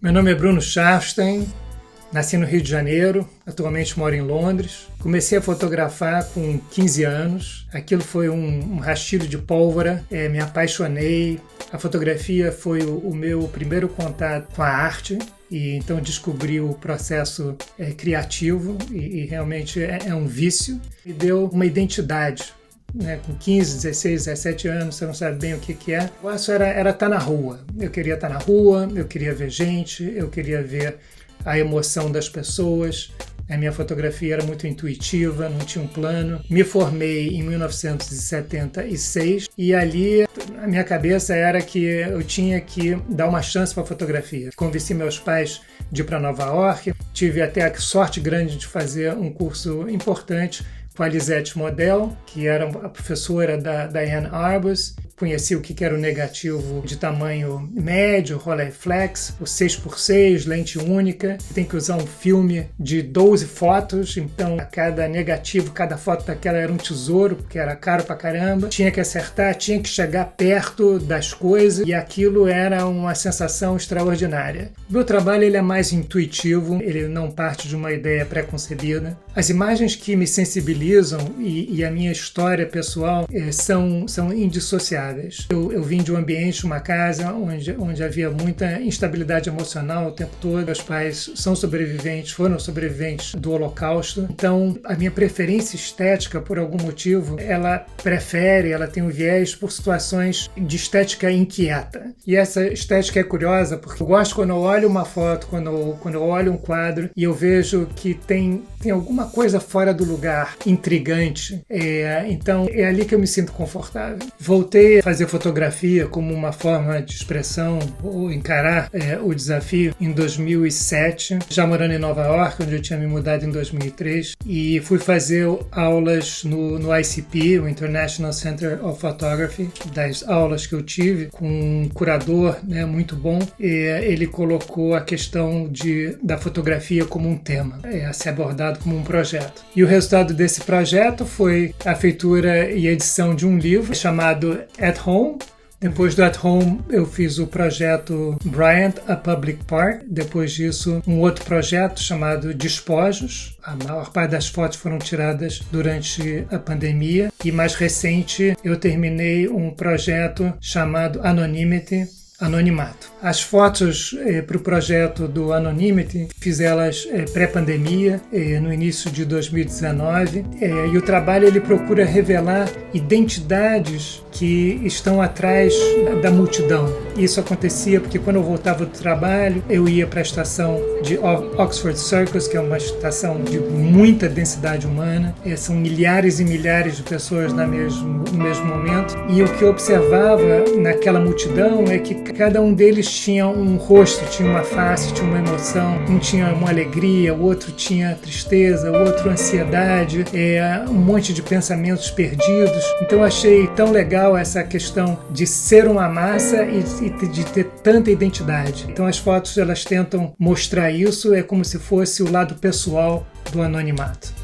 Meu nome é Bruno Scharfstein, nasci no Rio de Janeiro, atualmente moro em Londres. Comecei a fotografar com 15 anos, aquilo foi um rastilho de pólvora, me apaixonei. A fotografia foi o meu primeiro contato com a arte, e então descobri o processo criativo e realmente é um vício. Me deu uma identidade. Com 15, 16, 17 anos, você não sabe bem o que é. O negócio era estar na rua. Eu queria estar na rua, eu queria ver gente, eu queria ver a emoção das pessoas. A minha fotografia era muito intuitiva, não tinha um plano. Me formei em 1976 e ali a minha cabeça era que eu tinha que dar uma chance para a fotografia. Convenci meus pais de ir para Nova York. Tive até a sorte grande de fazer um curso importante com a Lisette Model, que era a professora da Ann Arbus. Conheci o que era o negativo de tamanho médio, Rolleiflex, o 6x6, lente única. Tem que usar um filme de 12 fotos, então cada negativo, cada foto daquela era um tesouro, porque era caro pra caramba. Tinha que acertar, tinha que chegar perto das coisas, e aquilo era uma sensação extraordinária. O meu trabalho ele é mais intuitivo, ele não parte de uma ideia pré-concebida. As imagens que me sensibilizam e a minha história pessoal são indissociáveis. Eu vim de um ambiente, uma casa, onde havia muita instabilidade emocional o tempo todo. Meus pais são sobreviventes, foram sobreviventes do Holocausto. Então, a minha preferência estética, por algum motivo, ela tem um viés por situações de estética inquieta. E essa estética é curiosa, porque eu gosto quando eu olho uma foto, quando eu olho um quadro, e eu vejo que tem alguma coisa fora do lugar, intrigante. Então, é ali que eu me sinto confortável. Voltei a fazer fotografia como uma forma de expressão ou encarar o desafio em 2007, já morando em Nova York, onde eu tinha me mudado em 2003, e fui fazer aulas no ICP, o International Center of Photography. Das aulas que eu tive com um curador muito bom, ele colocou a questão da fotografia como um tema, a ser abordado como um projeto. E o resultado desse projeto foi a feitura e edição de um livro chamado At Home. Depois do At Home, eu fiz o projeto Bryant, a Public Park. Depois disso, um outro projeto chamado Despojos. A maior parte das fotos foram tiradas durante a pandemia. E mais recente, eu terminei um projeto chamado Anonimato. As fotos para o projeto do Anonymity fiz elas pré-pandemia, no início de 2019, e o trabalho ele procura revelar identidades que estão atrás da multidão. Isso acontecia porque quando eu voltava do trabalho, eu ia para a estação de Oxford Circus, que é uma estação de muita densidade humana, são milhares e milhares de pessoas no mesmo momento, e o que eu observava naquela multidão é que cada um deles tinha um rosto, tinha uma face, tinha uma emoção. Um tinha uma alegria, o outro tinha tristeza, o outro ansiedade, um monte de pensamentos perdidos. Então eu achei tão legal essa questão de ser uma massa e de ter tanta identidade. Então as fotos elas tentam mostrar isso, é como se fosse o lado pessoal do anonimato.